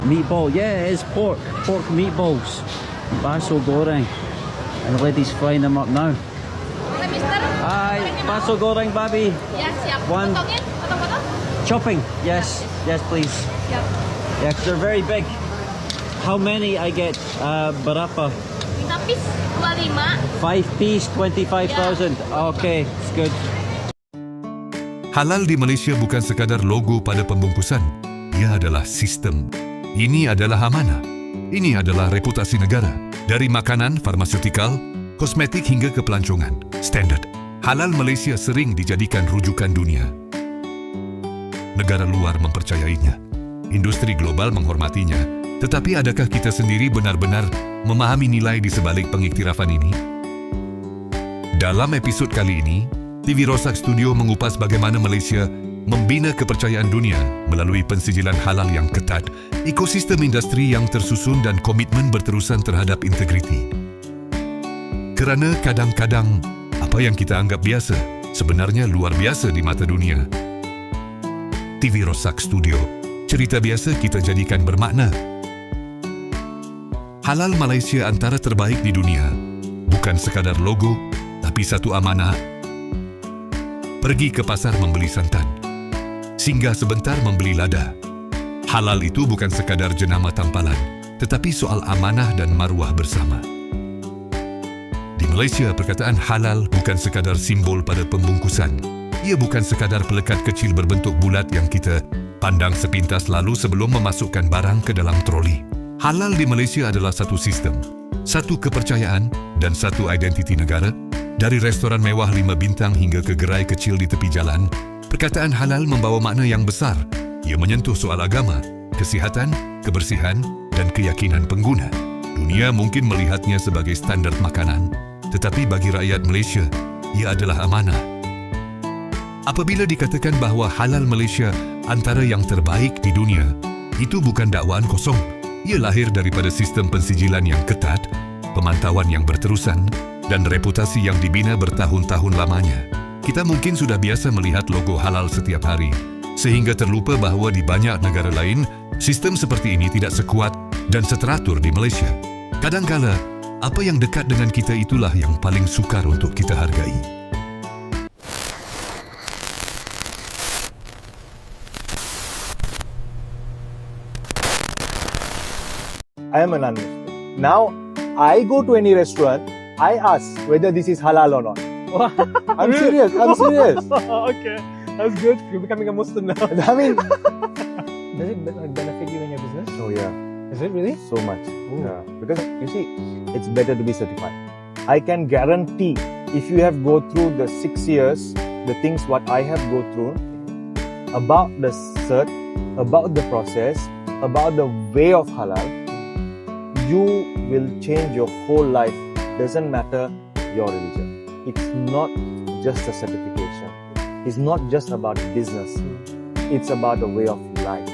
Meatball, yeah, it's pork meatballs. Baso goreng. And the lady's frying them up now. Oke, mister. Hi, baso goreng, babi. Ya, siap. One. Potongin? Potong-potong? Chopping, yes, yes, please. Siap. Yeah, 'cause they're very big. How many I get? Berapa? Minta piece 25. 5 piece, 25,000. Okay, it's good. Halal di Malaysia bukan sekadar logo pada pembungkusan. Ia adalah sistem. Ini adalah amanah. Ini adalah reputasi negara. Dari makanan, farmaseutical, kosmetik hingga ke pelancongan. Standard. Halal Malaysia sering dijadikan rujukan dunia. Negara luar mempercayainya. Industri global menghormatinya. Tetapi adakah kita sendiri benar-benar memahami nilai di sebalik pengiktirafan ini? Dalam episod kali ini, TV Rosak Studio mengupas bagaimana Malaysia membina kepercayaan dunia melalui pensijilan halal yang ketat, ekosistem industri yang tersusun dan komitmen berterusan terhadap integriti. Kerana kadang-kadang, apa yang kita anggap biasa sebenarnya luar biasa di mata dunia. TV Rosak Studio, cerita biasa kita jadikan bermakna. Halal Malaysia antara terbaik di dunia, bukan sekadar logo, tapi satu amanah. Pergi ke pasar membeli santan, singgah sebentar membeli lada. Halal itu bukan sekadar jenama tampalan, tetapi soal amanah dan maruah bersama. Di Malaysia, perkataan halal bukan sekadar simbol pada pembungkusan. Ia bukan sekadar pelekat kecil berbentuk bulat yang kita pandang sepintas lalu sebelum memasukkan barang ke dalam troli. Halal di Malaysia adalah satu sistem, satu kepercayaan dan satu identiti negara. Dari restoran mewah 5 bintang hingga ke gerai kecil di tepi jalan, perkataan halal membawa makna yang besar. Ia menyentuh soal agama, kesihatan, kebersihan, dan keyakinan pengguna. Dunia mungkin melihatnya sebagai standar makanan, tetapi bagi rakyat Malaysia, ia adalah amanah. Apabila dikatakan bahawa halal Malaysia antara yang terbaik di dunia, itu bukan dakwaan kosong. Ia lahir daripada sistem pensijilan yang ketat, pemantauan yang berterusan, dan reputasi yang dibina bertahun-tahun lamanya. Kita mungkin sudah biasa melihat logo halal setiap hari, sehingga terlupa bahawa di banyak negara lain, sistem seperti ini tidak sekuat dan seteratur di Malaysia. Kadangkala, apa yang dekat dengan kita itulah yang paling sukar untuk kita hargai. I am a non-Muslim. Now, I go to any restaurant, I ask whether this is halal or not. I'm serious. I'm serious. Okay, that's good. You're becoming a Muslim now. I mean, Does it benefit you in your business? oh yeah, Is it really? so much. Yeah, because you see, it's better to be certified. I can guarantee if you have go through the 6 years, the things what I have go through about the cert, about the process, about the way of halal, you will change your whole life. Doesn't matter your religion. It's not just a certification. It's not just about business. It's about the way of life.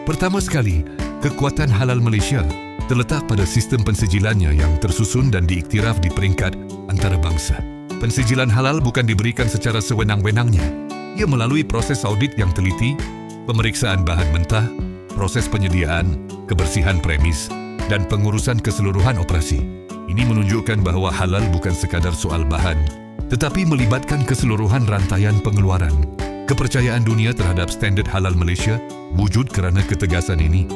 Pertama sekali, kekuatan halal Malaysia terletak pada sistem pensijilannya yang tersusun dan diiktiraf di peringkat antarabangsa. Pensijilan halal bukan diberikan secara sewenang-wenangnya. Ia melalui proses audit yang teliti, pemeriksaan bahan mentah, proses penyediaan, kebersihan premis, dan pengurusan keseluruhan operasi. Ini menunjukkan bahawa halal bukan sekadar soal bahan, tetapi melibatkan keseluruhan rantaian pengeluaran. Kepercayaan dunia terhadap standard halal Malaysia wujud kerana ketegasan ini.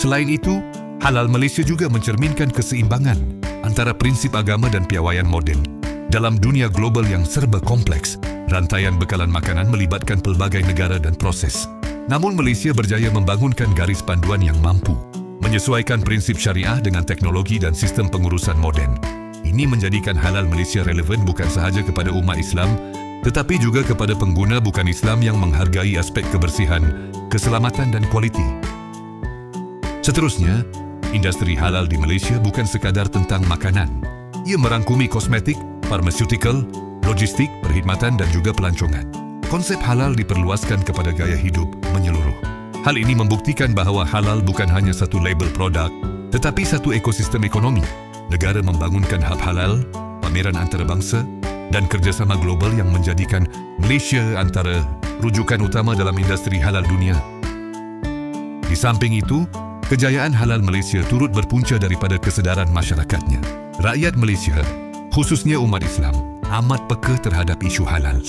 Selain itu, halal Malaysia juga mencerminkan keseimbangan antara prinsip agama dan piawaian moden. Dalam dunia global yang serba kompleks, rantaian bekalan makanan melibatkan pelbagai negara dan proses. Namun Malaysia berjaya membangunkan garis panduan yang mampu menyesuaikan prinsip syariah dengan teknologi dan sistem pengurusan moden. Ini menjadikan halal Malaysia relevan bukan sahaja kepada umat Islam, tetapi juga kepada pengguna bukan Islam yang menghargai aspek kebersihan, keselamatan dan kualiti. Seterusnya, industri halal di Malaysia bukan sekadar tentang makanan. Ia merangkumi kosmetik, farmaseutical, logistik, perkhidmatan dan juga pelancongan. Konsep halal diperluaskan kepada gaya hidup menyeluruh. Hal ini membuktikan bahawa halal bukan hanya satu label produk, tetapi satu ekosistem ekonomi. Negara membangunkan hub halal, pameran antarabangsa, dan kerjasama global yang menjadikan Malaysia antara rujukan utama dalam industri halal dunia. Di samping itu, kejayaan halal Malaysia turut berpunca daripada kesedaran masyarakatnya. Rakyat Malaysia, khususnya umat Islam, amat peka terhadap isu halal.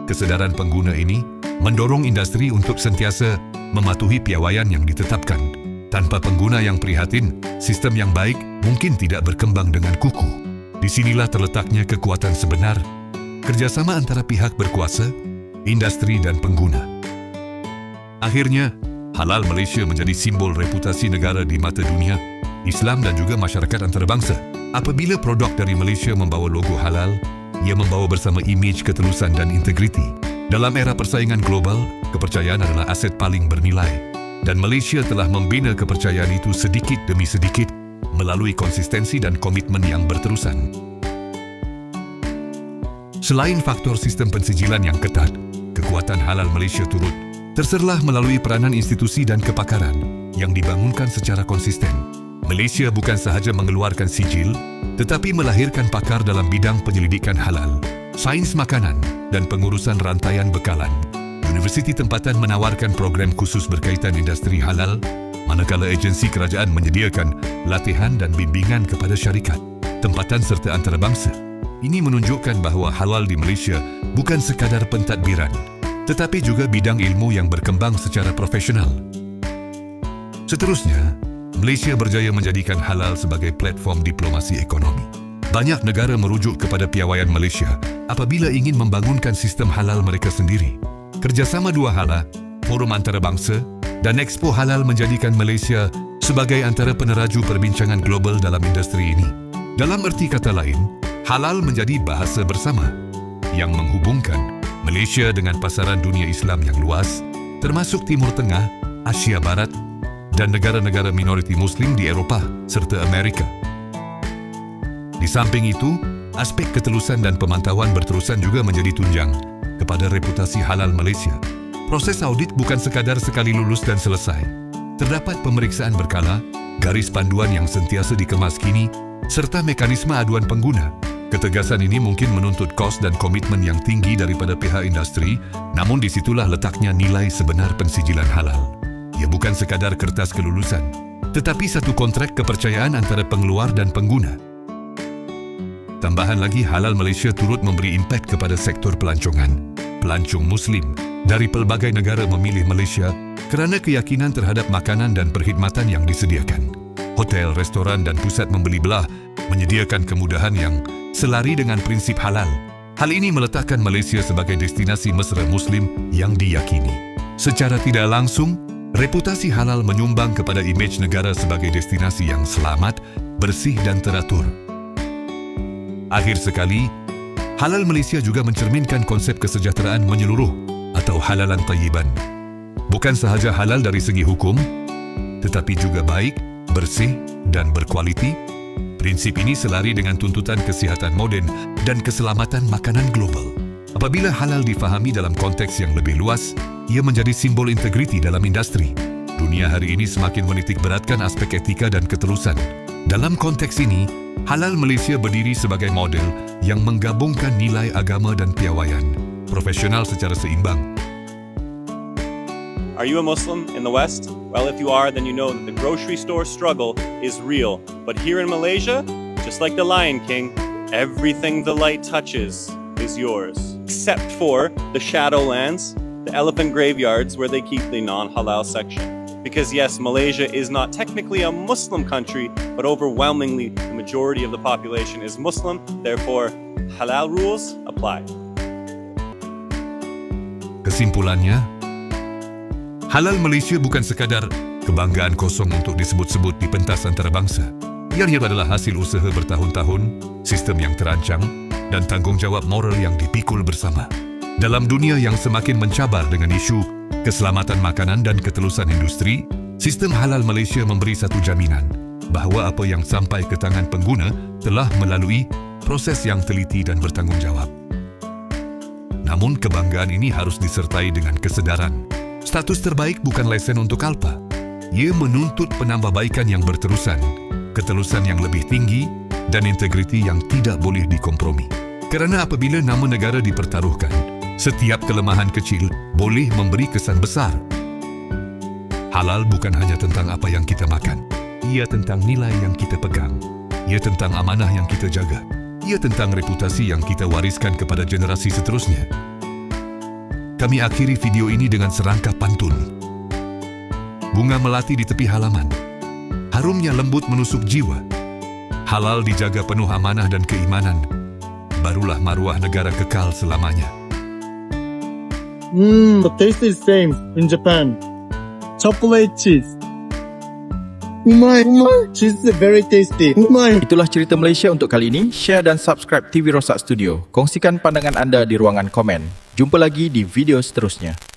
Kesedaran pengguna ini mendorong industri untuk sentiasa mematuhi piawaian yang ditetapkan. Tanpa pengguna yang prihatin, sistem yang baik mungkin tidak berkembang dengan kukuh. Di sinilah terletaknya kekuatan sebenar, kerjasama antara pihak berkuasa, industri dan pengguna. Akhirnya, halal Malaysia menjadi simbol reputasi negara di mata dunia, Islam dan juga masyarakat antarabangsa. Apabila produk dari Malaysia membawa logo halal, ia membawa bersama imej ketulusan dan integriti. Dalam era persaingan global, kepercayaan adalah aset paling bernilai. Dan Malaysia telah membina kepercayaan itu sedikit demi sedikit melalui konsistensi dan komitmen yang berterusan. Selain faktor sistem pensijilan yang ketat, kekuatan halal Malaysia turut terserlah melalui peranan institusi dan kepakaran yang dibangunkan secara konsisten. Malaysia bukan sahaja mengeluarkan sijil, tetapi melahirkan pakar dalam bidang penyelidikan halal, sains makanan dan pengurusan rantaian bekalan. Universiti tempatan menawarkan program khusus berkaitan industri halal, manakala agensi kerajaan menyediakan latihan dan bimbingan kepada syarikat, tempatan serta antarabangsa. Ini menunjukkan bahawa halal di Malaysia bukan sekadar pentadbiran, tetapi juga bidang ilmu yang berkembang secara profesional. Seterusnya, Malaysia berjaya menjadikan halal sebagai platform diplomasi ekonomi. Banyak negara merujuk kepada piawaian Malaysia apabila ingin membangunkan sistem halal mereka sendiri. Kerjasama dua hala, Forum Antarabangsa dan Expo Halal menjadikan Malaysia sebagai antara peneraju perbincangan global dalam industri ini. Dalam erti kata lain, halal menjadi bahasa bersama yang menghubungkan Malaysia dengan pasaran dunia Islam yang luas, termasuk Timur Tengah, Asia Barat dan negara-negara minoriti Muslim di Eropah serta Amerika. Di samping itu, aspek ketelusan dan pemantauan berterusan juga menjadi tunjang kepada reputasi halal Malaysia. Proses audit bukan sekadar sekali lulus dan selesai. Terdapat pemeriksaan berkala, garis panduan yang sentiasa dikemas kini, serta mekanisme aduan pengguna. Ketegasan ini mungkin menuntut kos dan komitmen yang tinggi daripada pihak industri, namun disitulah letaknya nilai sebenar pensijilan halal. Ia bukan sekadar kertas kelulusan, tetapi satu kontrak kepercayaan antara pengeluar dan pengguna. Tambahan lagi, halal Malaysia turut memberi impak kepada sektor pelancongan. Pelancong Muslim dari pelbagai negara memilih Malaysia kerana keyakinan terhadap makanan dan perkhidmatan yang disediakan. Hotel, restoran dan pusat membeli belah menyediakan kemudahan yang selari dengan prinsip halal. Hal ini meletakkan Malaysia sebagai destinasi mesra Muslim yang diyakini. Secara tidak langsung, reputasi halal menyumbang kepada imej negara sebagai destinasi yang selamat, bersih dan teratur. Akhir sekali, halal Malaysia juga mencerminkan konsep kesejahteraan menyeluruh atau halalan tayyiban. Bukan sahaja halal dari segi hukum, tetapi juga baik, bersih dan berkualiti. Prinsip ini selari dengan tuntutan kesihatan moden dan keselamatan makanan global. Apabila halal difahami dalam konteks yang lebih luas, ia menjadi simbol integriti dalam industri. Dunia hari ini semakin menitik beratkan aspek etika dan ketelusan. Dalam konteks ini, halal Malaysia berdiri sebagai model yang menggabungkan nilai agama dan piawaian, profesional secara seimbang. Are you a Muslim in the West? Well, if you are, then you know that the grocery store struggle is real. But here in Malaysia, just like the Lion King, everything the light touches is yours. Except for the Shadowlands, the elephant graveyards where they keep the non-halal section. Because yes, Malaysia is not technically a Muslim country, but overwhelmingly the majority of the population is Muslim, therefore halal rules apply. Kesimpulannya, halal Malaysia bukan sekadar kebanggaan kosong untuk disebut-sebut di pentas antarabangsa. Ianya adalah hasil usaha bertahun-tahun, sistem yang terancang, dan tanggungjawab moral yang dipikul bersama. Dalam dunia yang semakin mencabar dengan isu keselamatan makanan dan ketelusan industri, sistem halal Malaysia memberi satu jaminan bahawa apa yang sampai ke tangan pengguna telah melalui proses yang teliti dan bertanggungjawab. Namun kebanggaan ini harus disertai dengan kesedaran. Status terbaik bukan lesen untuk alpa. Ia menuntut penambahbaikan yang berterusan, ketelusan yang lebih tinggi dan integriti yang tidak boleh dikompromi. Kerana apabila nama negara dipertaruhkan, setiap kelemahan kecil boleh memberi kesan besar. Halal bukan hanya tentang apa yang kita makan. Ia tentang nilai yang kita pegang. Ia tentang amanah yang kita jaga. Ia tentang reputasi yang kita wariskan kepada generasi seterusnya. Kami akhiri video ini dengan serangkap pantun. Bunga melati di tepi halaman. Harumnya lembut menusuk jiwa. Halal dijaga penuh amanah dan keimanan. Barulah maruah negara kekal selamanya. The taste is same in Japan. Chocolate cheese. Umai. Cheese is very tasty. Umai. Itulah cerita Malaysia untuk kali ini. Share dan subscribe TV Rosak Studio. Kongsikan pandangan anda di ruangan komen. Jumpa lagi di video seterusnya.